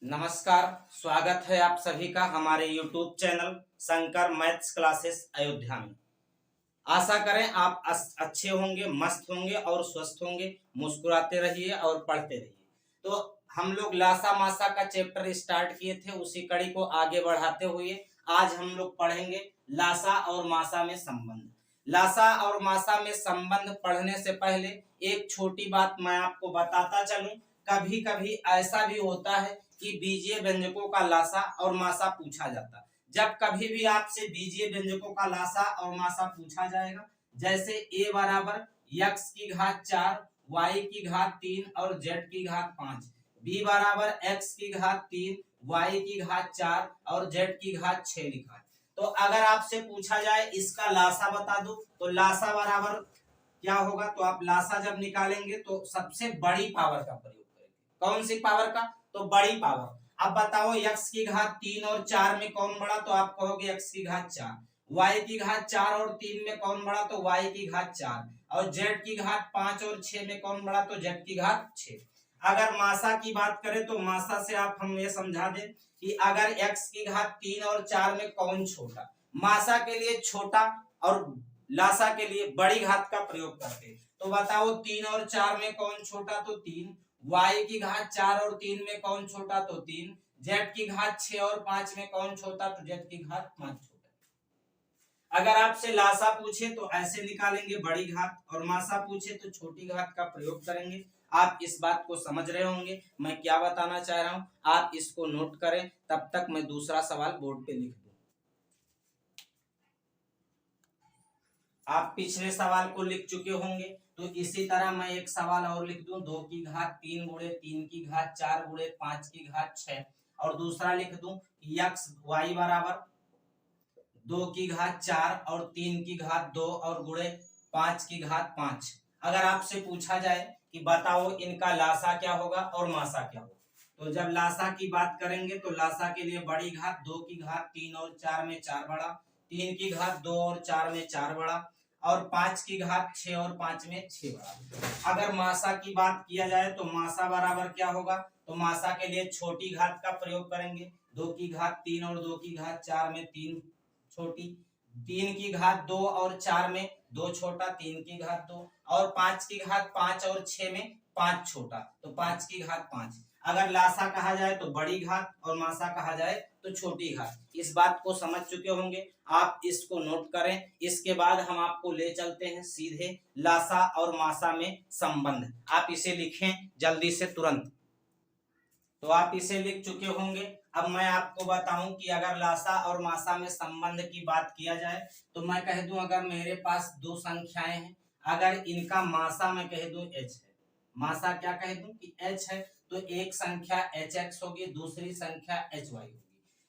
नमस्कार। स्वागत है आप सभी का हमारे YouTube channel Shankar maths classes Ayodhya में। आशा करें आप अच्छे होंगे, मस्त होंगे और स्वस्थ होंगे। मुस्कुराते रहिए और पढ़ते रहिए। तो हम लोग लासा मासा का चैप्टर स्टार्ट किए थे, उसी कड़ी को आगे बढ़ाते हुए आज हम लोग पढ़ेंगे लासा और मासा में संबंध। लासा और मासा में संबंध पढ़ने से पहले एक छोटी बात मैं आपको बताता चलूं। कभी कभी ऐसा भी होता है कि बीजीय व्यंजकों का लासा और मासा पूछा जाता है। जब कभी भी आपसे बीजीय व्यंजकों का लासा और मासा पूछा जाएगा, जैसे a बराबर x की घात 4, y की घात 3 और z की घात 5, b बराबर x की घात 3, y की घात 4 और z की घात 6 लिखा है। तो अगर आपसे पूछा जाए इसका लासा बता दो, तो लासा बराबर क्या होगा? तो आप लासा जब निकालेंगे तो सबसे बड़ी पावर का प्रयोग करेंगे। कौन सी पावर का? तो बड़ी पावर। अब बताओ x की घात 3 और 4 में कौन बड़ा? तो आप कहोगे x की घात 4। y की घात 4 और 3 में कौन बड़ा? तो y की घात 4। और z की घात 5 और 6 में कौन बड़ा? तो z की घात 6। अगर मासा की बात करें तो मासा से आप हम ये समझा दें कि अगर x की घात 3 और 4 में कौन छोटा, मासा के लिए छोटा और लासा के लिए बड़ी घात का प्रयोग करते हैं। तो बताओ 3 और 4 में कौन छोटा? तो 3। y की घात 4 और 3 में कौन छोटा? तो 3। z की घात 6 और 5 में कौन छोटा? तो z की घात 5 छोटा। अगर आपसे लासा पूछे तो ऐसे निकालेंगे बड़ी घात, और मासा पूछे तो छोटी घात का प्रयोग करेंगे। आप इस बात को समझ रहे होंगे मैं क्या बताना चाह रहा हूं। आप इसको नोट करें, तब तक मैं दूसरा सवाल बोर्ड पे लिख दूं। आप पिछले सवाल को लिख चुके होंगे, तो इसी तरह मैं एक सवाल और लिख दूं। 2 की घात 3 गुणे 3 की घात 4 गुणे 5 की घात 6, और दूसरा लिख दूं x y बराबर 2 की घात 4 और 3 की घात 2 और गुणे 5 की घात 5। अगर आपसे पूछा जाए कि बताओ इनका लासा क्या होगा और मासा क्या होगा, तो जब लासा की बात करेंगे तो लासा के लिए बड़ी घात 2 की घात 3 और 4 में 4 बड़ा, 3 की घात 2 और 4 में 4 बड़ा, और 5 की घात 6 और 5 में 6 बड़ा। अगर मासा की बात किया जाए तो मासा बराबर क्या होगा? तो मासा के लिए छोटी घात का प्रयोग करेंगे। 2 की घात 3 और 2 की घात 4 में 3 छोटी, 3 की घात 2 और 4 में 2 छोटा, 3 की घात 2, और 5 की घात 5 और 6 में 5 छोटा, तो 5 की घात 5। अगर लासा कहा जाए तो बड़ी घात और मासा कहा जाए तो छोटी घात। इस बात को समझ चुके होंगे, आप इसको नोट करें। इसके बाद हम आपको ले चलते हैं सीधे लासा और मासा में संबंध। आप इसे लिखें जल्दी से तुरंत। तो आप इसे लिख चुके होंगे। अब मैं आपको बताऊं कि अगर लासा और मासा में संबंध की बात किया जाए तो मैं कह दूं, अगर मेरे पास दो संख्याएं हैं, अगर इनका मासा मैं कह दूं h है, मासा क्या कह दूं कि h है, तो एक संख्या hx होगी, दूसरी संख्या hy होगी।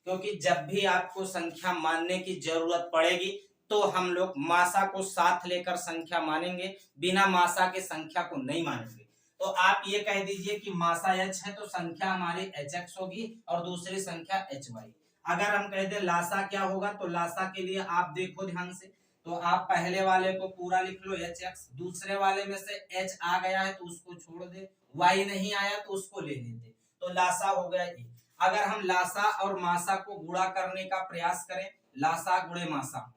क्योंकि जब भी आपको संख्या मानने की जरूरत पड़ेगी तो हम लोग मासा को साथ लेकर संख्या मानेंगे, बिना मासा के संख्या को नहीं मानेंगे। तो आप ये कह दीजिए कि मासा h है तो संख्या हमारी hx होगी और दूसरी संख्या hy। अगर हम कह दें लासा क्या होगा, तो लासा के लिए आप देखो ध्यान से, तो आप पहले वाले को पूरा लिख लो hx, दूसरे वाले में से h आ गया है तो उसको छोड़ दे, y नहीं आया तो उसको ले लेते, तो लासा हो गया ये। अगर हम लासा और मासा को गुणा करने का प्रयास करें, लासा गुणे मासा,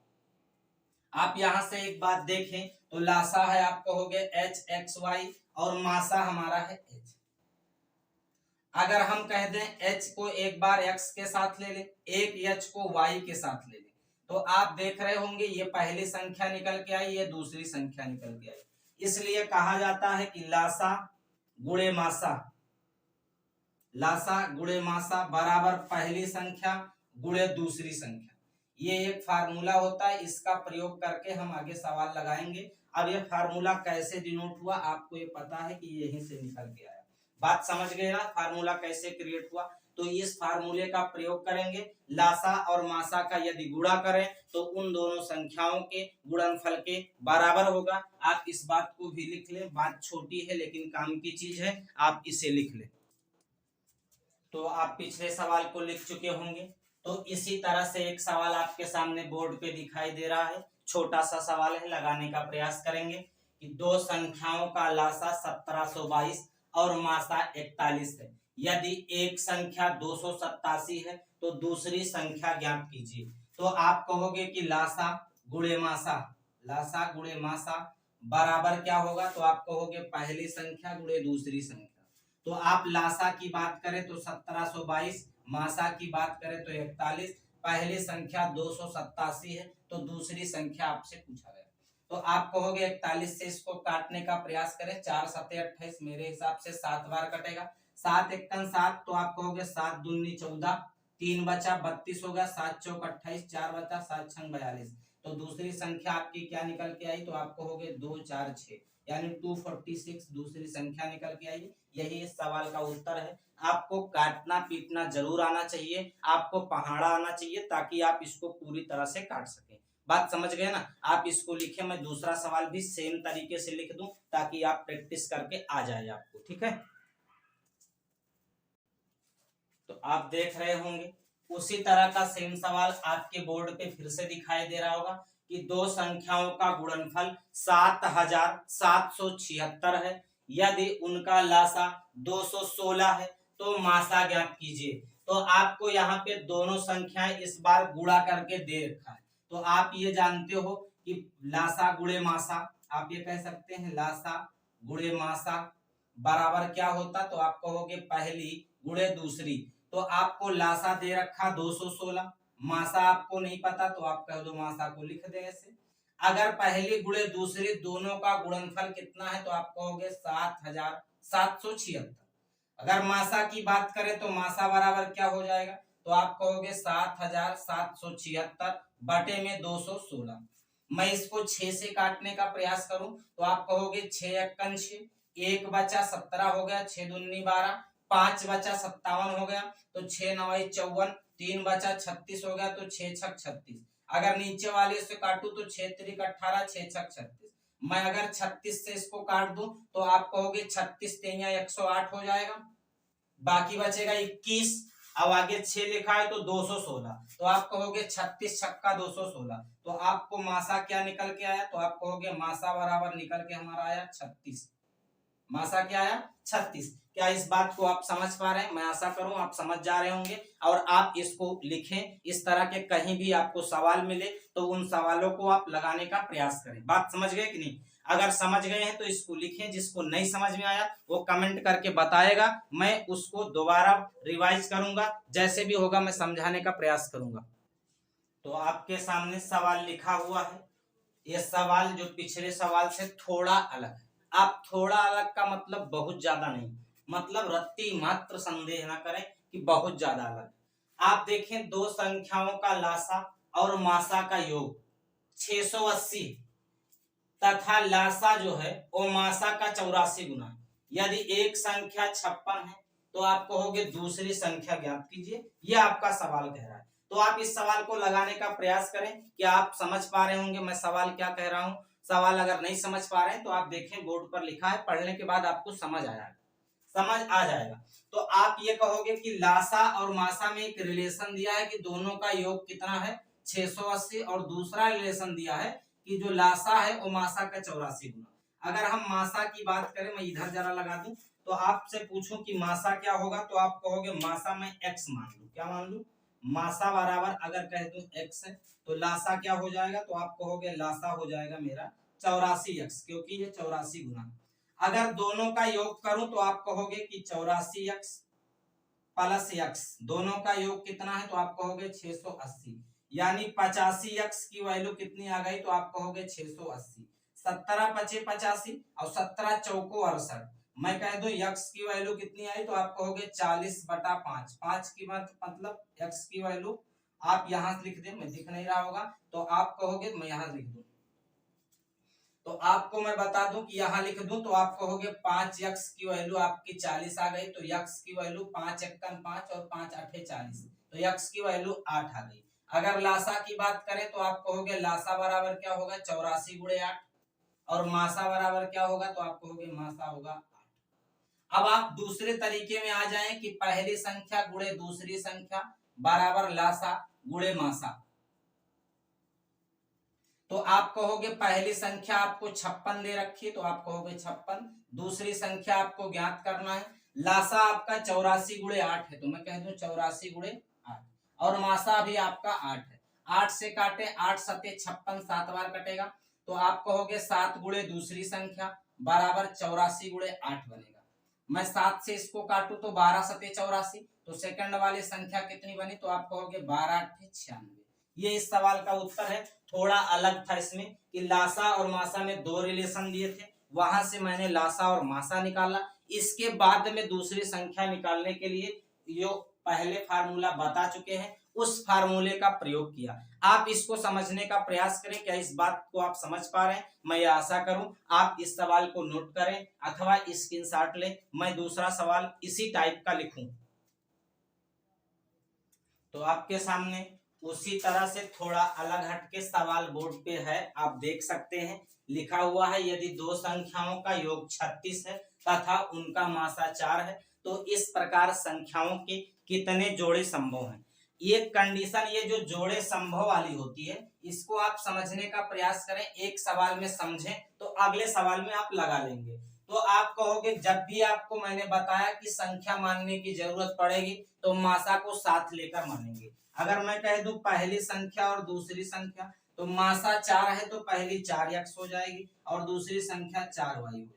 आप यहां से एक बात देखें तो लासा है आप कहोगे hxy और मासा हमारा है h। अगर हम कह दें h को एक बार x के साथ ले लें, एक h को y के साथ ले लें, तो आप देख रहे होंगे ये पहली संख्या निकल के आई, ये दूसरी संख्या निकल के आई। इसलिए कहा जाता है कि लासा गुणे मासा, लासा गुणे मासा बराबर पहली संख्या गुणे दूसरी संख्या। ये एक फार्मूला होता है, इसका प्रयोग करके हम आगे सवाल लगाएंगे। अब ये फार्मूला कैसे डिनोट हुआ आपको ये पता है कि यहीं से निकल के आया। बात समझ गए ना, फार्मूला कैसे क्रिएट हुआ? तो इस फार्मूले का प्रयोग करेंगे। लासा और मासा का यदि गुणा करें तो उन दोनों संख्याओं के गुणनफल के बराबर होगा। आप इस बात को भी लिख लें, बात छोटी है लेकिन काम की चीज है, आप इसे लिख लें। तो आप पिछले सवाल को लिख चुके होंगे। तो इसी तरह से एक सवाल आपके सामने बोर्ड पे दिखाई दे रहा है, छोटा सा सवाल है, लगाने का प्रयास करेंगे कि दो संख्याओं का लासा 1722 और मासा 41 है। यदि एक संख्या 287 है तो दूसरी संख्या ज्ञात कीजिए। तो आप कहोगे कि लासा गुणे मासा, लासा गुणे मासा बराबर क्या होगा, तो आप कहोगे पहली संख्या गुणे दूसरी संख्या। तो आप लासा की बात करें तो 1722, मासा की बात करें तो 41। पहली संख्या 287 है तो दूसरी संख्या आपसे पूछा गया। तो आप कहोगे 41 से इसको काटने का प्रयास करें, 4 7 28, मेरे हिसाब से 7 बार कटेगा। 7 एकन 7, तो आप कहोगे 7 दूनी 14, 3 बचा 32 हो गया, 7 चौक 28, 4 बचा 7 छंग 42। तो दूसरी संख्या आपकी क्या निकल के आई, तो आप कहोगे 2 4 6, यानी 246 दूसरी संख्या निकल के आई। यही इस सवाल का उत्तर है। आपको काटना पीटना जरूर आना चाहिए, आपको पहाड़ा आना चाहिए, ताकि आप इसको पूरी तरह से काट सकें। बात समझ गए ना। आप इसको लिखे, मैं दूसरा सवाल भी सेम तरीके से लिख दूं ताकि आप प्रैक्टिस करके आ जाए आपको, ठीक है। तो आप देख रहे होंगे उसी तरह का सेम सवाल आपके बोर्ड पे फिर से दिखाई दे रहा होगा कि दो संख्याओं का गुणनफल 7776 है। यदि उनका लासा 216 है तो मासा ज्ञात कीजिए। तो आपको यहाँ पे दोनों संख्याएं इस बार गुणा करके दे रखा है। तो आप ये जानते हो कि लासा गुणे मासा, आप ये कह सकते हैं लासा गुणे मासा बराबर क्या होता, तो आप कहोगे पहली गुणे दूसरी। तो आपको लासा दे रखा 216, मासा आपको नहीं पता तो आप कह दो मासा को लिख दे ऐसे। अगर पहली गुणे दूसरी दोनों का गुणनफल कितना है तो आप कहोगे 7776। अगर मासा की बात करें तो मासा बराबर क्या हो जाएगा, तो आप कहोगे 7776 बटे में 216। मैं इसको 6 से काटने का प्रयास करूं तो आप कहोगे 6 एकन 6, 1 बचा 17 हो गया, 6 दूनी 12, 5 बचा 57 हो गया, तो 6 9 54, 3 बचा 36 हो गया, तो 6 छक 36। अगर नीचे वाले से काटू तो 6 त्रिक 18, 6 छक 36। मैं अगर 36 से इसको काट दूं तो आप कहोगे 36 तेया 108 हो जाएगा, बाकी बचेगा 21। अब आगे 6 लिखा है तो 216, तो आप कहोगे 36 छक्का 216। तो आपको मासा क्या निकल के आया, तो आप कहोगे मासा बराबर निकल के हमारा आया 36। मासा क्या आया 36। क्या इस बात को आप समझ पा रहे हैं, मैं आशा करूं आप समझ जा रहे होंगे। और आप इसको लिखें, इस तरह के कहीं भी आपको सवाल मिले तो उन सवालों को आप लगाने का प्रयास करें। बात समझ गए कि नहीं, अगर समझ गए हैं तो इसको लिखें, जिसको नहीं समझ में आया वो कमेंट करके बताएगा, मैं उसको दोबारा रिवाइज करूंगा, जैसे भी होगा मैं समझाने का प्रयास करूंगा। तो आपके सामने सवाल लिखा हुआ है, यह सवाल जो पिछले सवाल से थोड़ा अलग है। आप थोड़ा अलग का मतलब बहुत ज्यादा नहीं, मतलब रत्ती मात्र संदेह ना करें कि बहुत ज्यादा अलग। आप देखें दो संख्याओं का लासा और मासा का योग 680 तथा लासा जो है वो मासा का 84 गुना। यदि एक संख्या 56 है तो आप कहोगे दूसरी संख्या ज्ञात कीजिए। यह आपका सवाल कह रहा है। तो आप इस सवाल को लगाने का प्रयास करें कि आप समझ पा रहे होंगे मैं सवाल क्या कह रहा हूं। सवाल अगर नहीं समझ पा रहे हैं तो आप देखें बोर्ड पर लिखा है, पढ़ने के बाद आपको समझ आ जाएगा। तो आप ये कहोगे कि लासा और मासा में एक रिलेशन दिया है कि दोनों का योग कितना है 680, और दूसरा रिलेशन दिया है कि जो लासा है वो मासा का 84 गुना। अगर हम मासा की बात करें, मैं इधर जरा लगा दूं, तो आपसे पूछूं कि मासा क्या होगा, तो आप कहोगे मासा में x मान लू। क्या मान लू, मासा बराबर अगर कह दूं x है तो लासा क्या हो जाएगा, तो आप कहोगे लासा हो जाएगा मेरा 84x, क्योंकि ये 84 गुना। अगर दोनों का योग करूं तो आप कहोगे कि 84x प्लस x, दोनों का योग कितना है, तो आप कहोगे 680, यानी 85x की वैल्यू कितनी आ गई, तो आप कहोगे 680। 17 पचे 85 और 17 चौको 68, मैं कह दूं x की वैल्यू कितनी आई, तो आप कहोगे 40/5। 5 की मतलब x की वैल्यू आप यहां लिख दें, मैं दिख नहीं रहा होगा तो आप कहोगे मैं यहां लिख दूं, तो आपको मैं बता दूं कि यहां लिख दूं, तो आप कहोगे 5x की वैल्यू आपकी 40 आ गई, तो x की वैल्यू 5 एकन 5 और 5 8 40, तो x की वैल्यू 8 आ गई। अगर लासा की बात करें तो आप कहोगे लासा बराबर क्या होगा 84 गुणे 8, और मासा बराबर क्या होगा, तो आप कहोगे मासा होगा 8। अब आप दूसरे तरीके में आ जाएं कि पहली संख्या गुणे दूसरी संख्या बराबर लासा गुणे मासा। तो आप कहोगे पहली संख्या आपको 56 दे रखी, तो आप कहोगे 56। दूसरी संख्या आपको ज्ञात करना है, लासा आपका 84 × 8 है, तो मैं कह दूं 84 × 8, और मासा भी आपका 8 है। 8 से काटे, 8 सते 56, 7 बार कटेगा, तो आप कहोगे 7 गुणे दूसरी संख्या बराबर 84 × 8 बनेगा। मैं 7 से इसको काटू तो 12 सते 84, तो सेकंड वाली संख्या कितनी बनी, तो आप कहोगे 12 × 8 = 96। ये इस सवाल का उत्तर है। थोड़ा अलग था इसमें कि लासा और मासा में 2 रिलेशन दिए थे, वहां से मैंने लासा और मासा निकाला। इसके बाद में दूसरी संख्या निकालने के लिए जो पहले फार्मूला बता चुके हैं उस फार्मूले का प्रयोग किया। आप इसको समझने का प्रयास करें। क्या इस बात को आप समझ पा रहे हैं? मैं ये आशा करूं आप इस सवाल को नोट करें अथवा स्क्रीनशॉट लें। मैं दूसरा सवाल इसी टाइप का लिखूं तो आपके सामने उसी तरह से थोड़ा अलग हटके सवाल बोर्ड पे है, आप देख सकते हैं। लिखा हुआ है यदि दो संख्याओं का योग 36 है तथा उनका मासा 4 है तो इस प्रकार संख्याओं के कितने जोड़े संभव हैं। ये कंडीशन, ये जो जोड़े संभव वाली होती है, इसको आप समझने का प्रयास करें। एक सवाल में समझें तो अगले सवाल में आप लगा लेंगे। तो आप कहोगे जब भी आपको मैंने बताया कि संख्या मानने की जरूरत पड़ेगी तो मासा को साथ लेकर मानेंगे। अगर मैं कह दूं पहली संख्या और दूसरी संख्या, तो मासा 4 है तो पहली 4x हो जाएगी और दूसरी संख्या 4y हो जाएगी।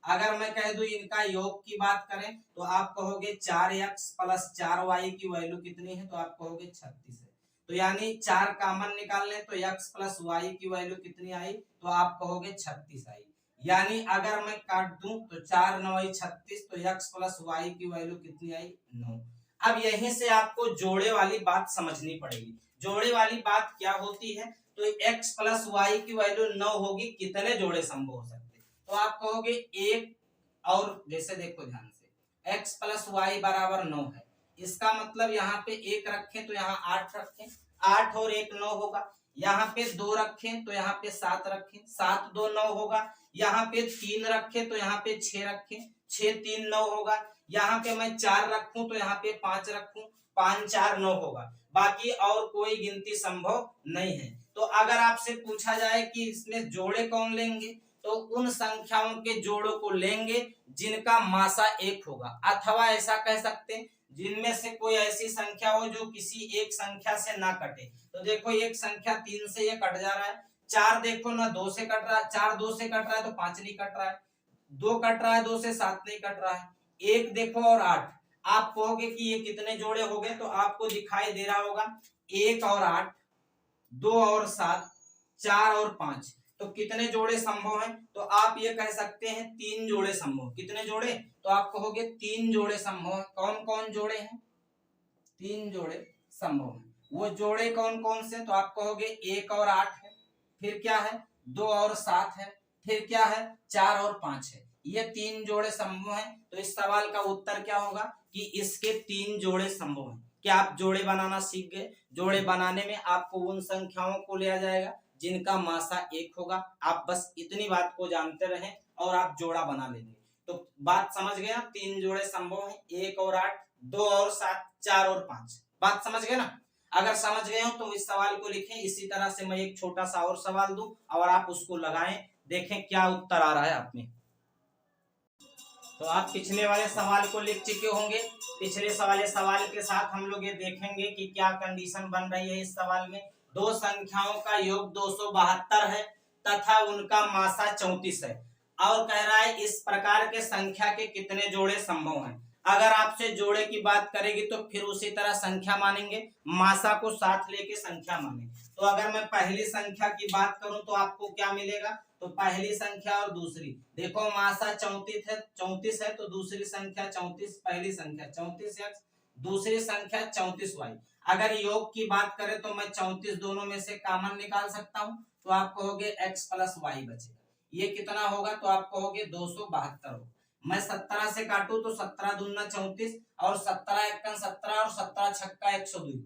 अगर मैं कह दूं इनका योग की बात करें तो आप कहोगे 4x + 4y की वैल्यू कितनी है, तो आप कहोगे 36 है। तो यानी 4 कॉमन निकाल लें तो x + y की वैल्यू कितनी आई, तो आप कहोगे 36 आई। यानी अगर मैं काट दूं तो 4 × 9 = 36, तो x + y की वैल्यू कितनी आई, 9। अब यहीं से आपको जोड़े वाली बात समझनी पड़ेगी। जोड़े वाली बात क्या होती है, तो x + y की वैल्यू 9 होगी, कितने जोड़े संभव हो सकते हैं, तो आप कहोगे एक, और जैसे देखो ध्यान से x + y = 9 है, इसका मतलब यहाँ पे 1 रखें तो यहाँ 8 रखें, 8 और 1 9 होगा। यहाँ पे 2 रखें तो यहाँ पे 7 रखें, 7 2 9 होगा। यहाँ पे 3 रखें तो यहाँ पे 6 रखें, 6 3 9 होगा। यहाँ पे मैं 4 रखूं तो यहाँ पे 5 रखूं, 5 4 9 होगा। बाकी और कोई गिनती संभव नहीं है। तो अगर आपसे पूछा जाए कि इसमें जोड़े कौन लेंगे, तो उन संख्याओं के जोड़ों को लेंगे जिनका मासा 1 होगा, अथवा ऐसा कह सकते हैं जिनमें से कोई ऐसी संख्या हो जो किसी एक संख्या से ना कटे। तो देखो एक संख्या 3 से ये कट जा रहा है, 4 देखो ना 2 से कट रहा है, 4 2 से कट रहा है तो 5 नहीं कट रहा है, 2 कट रहा है 2 से 7 नहीं कट रहा है, 1 देखो और 8। आप कहोगे कि ये कितने जोड़े हो गए, तो आपको दिखाई दे रहा होगा 1 और 8, 2 और 7, 4 और 5, तो कितने जोड़े संभव हैं, तो आप ये कह सकते हैं 3 जोड़े संभव। कितने जोड़े, तो आप कहोगे 3 जोड़े संभव है। कौन कौन जोड़े हैं, 3 जोड़े संभव है। वो जोड़े कौन कौन से, तो आप कहोगे 1 और 8 है, फिर क्या है 2 और 7 है, फिर क्या है 4 और 5 है। ये 3 जोड़े संभव हैं। तो इस सवाल का उत्तर क्या होगा कि इसके 3 जोड़े संभव हैं। क्या आप जोड़े बनाना सीख गए? जोड़े बनाने में आपको उन संख्याओं को लिया जाएगा जिनका मासा 1 होगा। आप बस इतनी बात को जानते रहें और आप जोड़ा बना लेंगे। तो बात समझ गए आप, 3 जोड़े संभव हैं, 1 और 8, 2 और 7, 4 और 5। बात समझ गए ना? अगर समझ गए हो तो इस सवाल को लिखें। इसी तरह से मैं एक छोटा सा और सवाल दूं और आप उसको लगाएं, देखें क्या उत्तर आ रहा है आप में। तो आप पिछले वाले सवाल को लिख चुके होंगे। पिछले सवाल के साथ हम लोग ये देखेंगे कि क्या कंडीशन बन रही है इस सवाल में। दो संख्याओं का योग 272 है तथा उनका मासा 34 है और कह रहा है इस प्रकार के संख्या के कितने जोड़े संभव हैं। अगर आपसे जोड़े की बात करेगी तो फिर उसी तरह संख्या मानेंगे, मासा को साथ लेके संख्या मानेंगे। तो अगर मैं पहली संख्या की बात करूं तो आपको क्या मिलेगा, तो पहली संख्या और दूसरी देखो, मासा 34 है तो दूसरी संख्या 34, पहली संख्या 34x, दूसरी संख्या 34y। अगर योग की बात करें तो मैं 34 दोनों में से कॉमन निकाल सकता हूं, तो आप कहोगे x + y बचेगा। ये कितना होगा, तो आप कहोगे 272 होगा। मैं 17 से काटू तो 17 दूना 34 और 17 एकन 17 और 17 छक्का 102,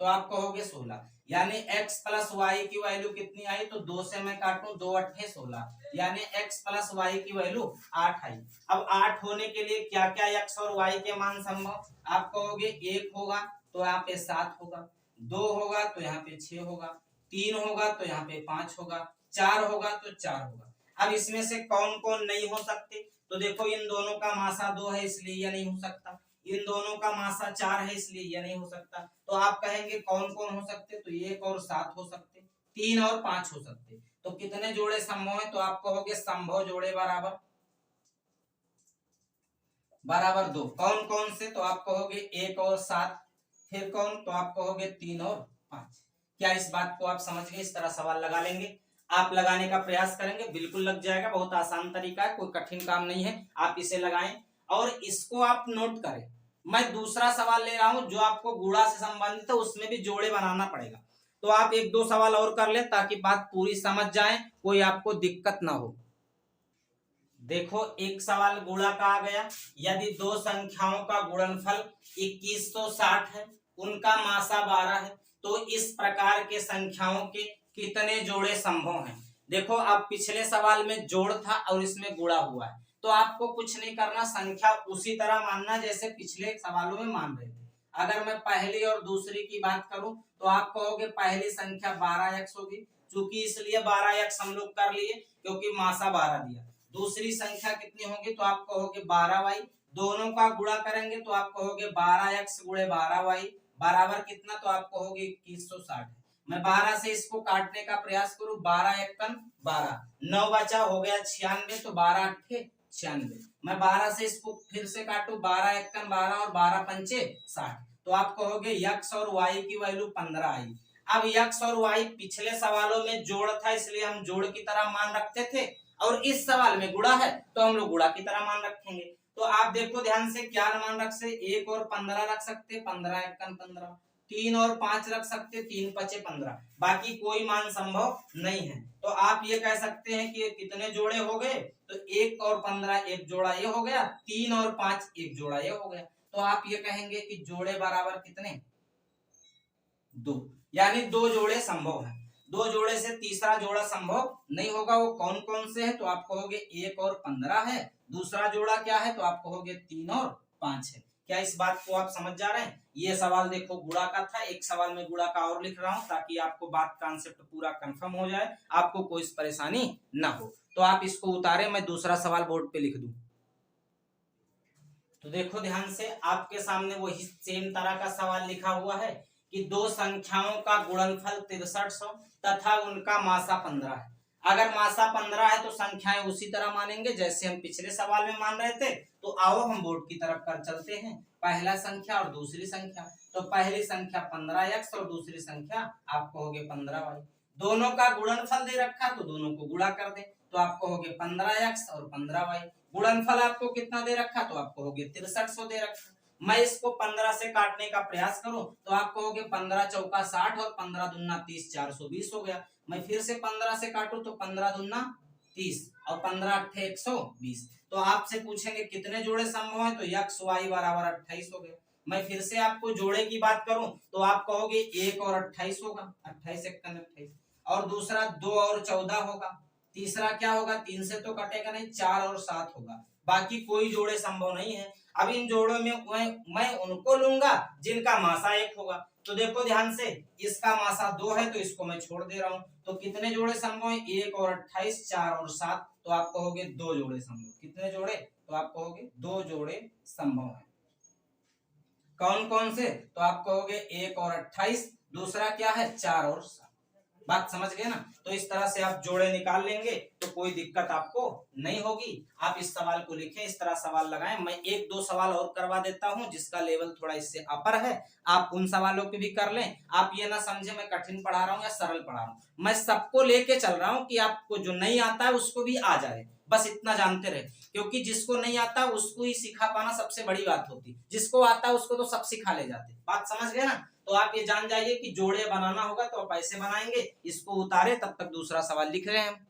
तो आप कहोगे 16। यानी x + y की वैल्यू कितनी आई, तो 2 से मैं काटूं 2 8 16, यानी x + y की वैल्यू 8 आई। अब 8 होने के लिए क्या क्या x और y के मान संभव, आप कहोगे 1 होगा तो यहाँ पे 7 होगा, 2 होगा तो यहाँ पे 6 होगा, 3 होगा तो यहाँ पे 5 होगा, 4 होगा तो 4 होगा। अब इसमें से कौन कौन नहीं हो सकते, तो देखो इन दोनों का मासा 2 है इसलिए यह नहीं हो सकता, इन दोनों का मासा 4 है इसलिए यह नहीं हो सकता। तो आप कहेंगे कौन कौन हो सकते, तो 1 और 7 हो सकते, 3 और 5 हो सकते। तो कितने जोड़े संभव है, तो आप कहोगे संभव जोड़े बराबर 2। कौन कौन से, तो आप कहोगे 1 और 7, फिर कौन, तो आप कहोगे 3 और 5। क्या इस बात को आप समझ गए? इस तरह सवाल लगा लेंगे, आप लगाने का प्रयास करेंगे, बिल्कुल लग जाएगा। बहुत आसान तरीका है, कोई कठिन काम नहीं है, आप इसे लगाएं और इसको आप नोट करें। मैं दूसरा सवाल ले रहा हूं जो आपको गुणा से संबंधित है, उसमें भी जोड़े बनाना पड़ेगा। तो आप 1-2 सवाल और कर ले ताकि बात पूरी समझ जाए, कोई आपको दिक्कत ना हो। देखो एक सवाल गुणा का आ गया, यदि दो संख्याओं का गुणनफल 2160 है, उनका मासा 12 है, तो इस प्रकार के संख्याओं के कितने जोड़े संभव हैं। देखो अब पिछले सवाल में जोड़ था और इसमें गुणा हुआ है, तो आपको कुछ नहीं करना, संख्या उसी तरह मानना जैसे पिछले सवालों में मान रहे थे। अगर मैं पहली और दूसरी की बात करूं तो आप कहोगे पहली संख्या 12x होगी, चूंकि इसलिए 12x हम लोग कर लिए क्योंकि मासा 12 दिया। दूसरी संख्या कितनी होगी, तो आप कहोगे 12y, दोनों का गुणा करेंगे तो आप कहोगे 12x गुणे 12y बराबर कितना, तो आप कहोगे 2160। मैं 12 से इसको काटने का प्रयास करूं, 12 एकम 12, 9 बचा, हो गया 96, तो 12 अट्ठे 96। मैं 12 से इसको फिर से काटू, 12 एकम 12 और 12 पंचे 60, तो आप कहोगे x और y की वैल्यू 15 आई। अब x और y पिछले सवालों में जोड़ था इसलिए हम जोड़ की तरह मान रखते थे, और इस सवाल में गुणा है तो हम लोग गुणा की तरह मान रखेंगे। तो आप देखो ध्यान से, क्या मान रख से 1 और 15 रख सकते, 15 एकम 15, 3 और 5 रख सकते, 3 पचे 15, बाकी कोई मान संभव नहीं है। तो आप ये कह सकते हैं कि कितने जोड़े हो गए, तो 1 और 15 एक जोड़ा ये हो गया, 3 और 5 एक जोड़ा ये हो गया। तो आप ये कहेंगे कि जोड़े बराबर कितने, 2, यानी 2 जोड़े संभव है। 2 जोड़े से तीसरा जोड़ा संभव नहीं होगा, वो कौन कौन से है, तो आप कहोगे 1 और 15 है, दूसरा जोड़ा क्या है, तो आप कहोगे 3 और 5 है। क्या इस बात को आप समझ जा रहे हैं? ये सवाल देखो गुणा का था, एक सवाल में गुणा का और लिख रहा हूं ताकि आपको बात कॉन्सेप्ट पूरा कंफर्म हो जाए, आपको कोई परेशानी ना हो। तो आप इसको उतारे, मैं दूसरा सवाल बोर्ड पे लिख दूं। तो देखो ध्यान से, आपके सामने वही सेम तरह का सवाल लिखा हुआ है कि दो संख्याओं का गुणनफल 6300 तथा उनका मासा 15 है। अगर मासा 15 है तो संख्याएं उसी तरह मानेंगे जैसे हम पिछले सवाल में मान रहे थे। तो आओ हम बोर्ड की तरफ कर चलते हैं, पहला संख्या और दूसरी संख्या। तो पहली संख्या 15x और दूसरी संख्या आप कहोगे 15y। दोनों का गुणनफल दे रखा तो दोनों को गुणा कर दे, तो आप कहोगे 15x और 15y। गुणनफल आपको कितना दे रखा, तो आप कहोगे 6300 दे रखा। मैं इसको 15 से काटने का प्रयास करूं तो आप कहोगे 15 चौका 60 और 15 दूना 30, 420 हो गया। मैं फिर से 15 से काटूं तो 15 दूना 30 और 15 अट्ठे 120। तो आपसे पूछेंगे कितने जोड़े संभव है, तो x y बराबर 28 हो गया। मैं फिर से आपको जोड़े की बात करूं तो आप कहोगे 1 और 28 होगा, 28 एकम 28, और दूसरा 2 और 14 होगा, तीसरा क्या होगा, 3 से तो कटेगा नहीं, 4 और 7 होगा। बाकी कोई जोड़े संभव नहीं है। अब इन जोड़ों में मैं उनको लूंगा जिनका मासा 1 होगा। तो देखो ध्यान से, इसका मासा 2 है तो इसको मैं छोड़ दे रहा हूं। तो कितने जोड़े संभव है, 1 और 28, 4 और 7, तो आप कहोगे 2 जोड़े संभव। कितने जोड़े, तो आप कहोगे 2 जोड़े संभव है। कौन कौन से, तो आप कहोगे 1 और 28, दूसरा क्या है 4 और 7। बात समझ गए ना? तो इस तरह से आप जोड़े निकाल लेंगे तो कोई दिक्कत आपको नहीं होगी। आप इस सवाल को लिखें, इस तरह सवाल लगाएं। मैं 1-2 सवाल और करवा देता हूं जिसका लेवल थोड़ा इससे अपर है, आप उन सवालों पे भी कर लें। आप ये ना समझे मैं कठिन पढ़ा रहा हूं या सरल पढ़ा रहा हूं, मैं सबको लेके चल रहा हूं कि आपको जो नहीं आता है उसको भी आ जाए, बस इतना जानते रहे। क्योंकि जिसको नहीं आता उसको ही सिखा पाना सबसे बड़ी बात होती, जिसको आता है उसको तो सब सिखा ले जाते। बात समझ गए ना? तो आप ये जान जाइए कि जोड़े बनाना होगा तो आप ऐसे बनाएंगे, इसको उतारे, तब तक दूसरा सवाल लिख रहे हैं हम।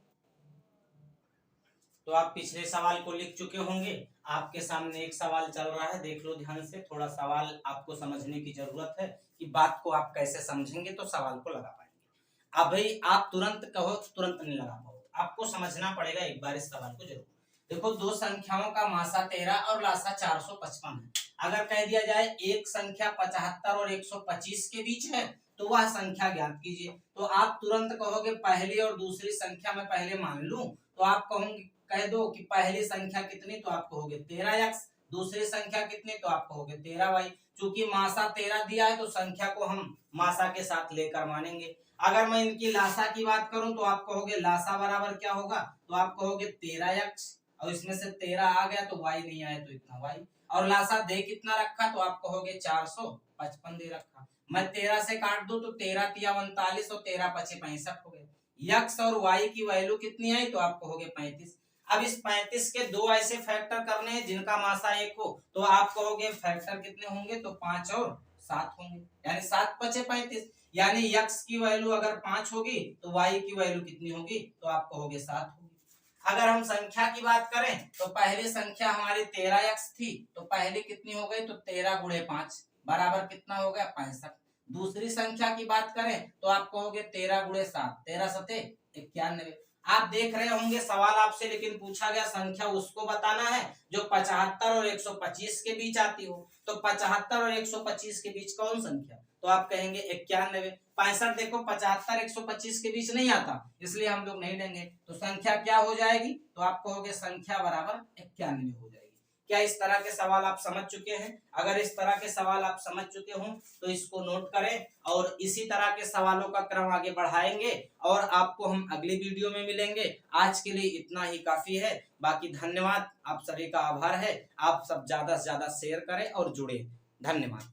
तो आप पिछले सवाल को लिख चुके होंगे, आपके सामने एक सवाल चल रहा है, देख लो ध्यान से। थोड़ा सवाल आपको समझने की जरूरत है कि बात को आप कैसे समझेंगे तो सवाल को लगा पाएंगे। अब भाई आप तुरंत कहो तुरंत नहीं लगा पाओ, आपको समझना पड़ेगा एक बार इस सवाल को जरूर। देखो दो संख्याओं का मासा 13 और लासा 455 है। अगर कह दिया जाए एक संख्या 75 और 125 के बीच है तो वह संख्या ज्ञात कीजिए, तो आप तुरंत कहोगे पहली और दूसरी संख्या में पहले मान लूं, तो आप कहोगे कह दो कि पहली संख्या कितनी, तो आप कहोगे 13x, दूसरी संख्या कितनी, तो आप कहोगे 13y। चूंकि मासा 13 दिया है तो संख्या को हम मासा के साथ लेकर मानेंगे। अगर मैं इनकी लासा की बात करूं तो आप कहोगे लासा बराबर क्या होगा, तो आप कहोगे 13x, और इसमें से 13 आ गया तो y नहीं आया तो इतना y, और लासा दे कितना रखा, तो आप कहोगे 455 दे रखा। मैं 13 से काट दूं तो 13 तिया 39 और 13 पचे 65 हो गए। x और y की वैल्यू कितनी आई, तो आप कहोगे 35। अब इस 35 के दो ऐसे फैक्टर करने हैं जिनका मासा 1 हो, तो आप कहोगे फैक्टर कितने होंगे, तो 5 और 7 होंगे, यानी 7 पचे 35। यानी x की वैल्यू अगर 5 होगी तो y की वैल्यू कितनी होगी, तो आप कहोगे 7 होगी। अगर हम संख्या की बात करें तो पहली संख्या हमारी 13x थी, तो पहली कितनी हो गई, तो 13 गुणे 5 बराबर कितना हो गया, 65। दूसरी संख्या की बात करें तो आप कहोगे 13 गुणे 7, 13 सते 91। आप देख रहे होंगे सवाल आपसे लेकिन पूछा गया संख्या उसको बताना है जो 75 और 125 के बीच आती हो, तो 75 और 125 के बीच कौन संख्या, तो आप कहेंगे 91। 65 देखो 75 125 के बीच नहीं आता, इसलिए हम लोग नहीं लेंगे, तो संख्या क्या हो जाएगी, तो आप कहोगे संख्या बराबर 91 हो जाएगी। क्या इस तरह के सवाल आप समझ चुके हैं? अगर इस तरह के सवाल आप समझ चुके हो तो इसको नोट करें, और इसी तरह के सवालों का क्रम आगे बढ़ाएंगे और आपको हम अगली वीडियो में मिलेंगे। आज के लिए इतना ही काफी है, बाकी धन्यवाद, आप सभी का आभार है। आप सब ज्यादा से ज्यादा शेयर करें और जुड़े। धन्यवाद।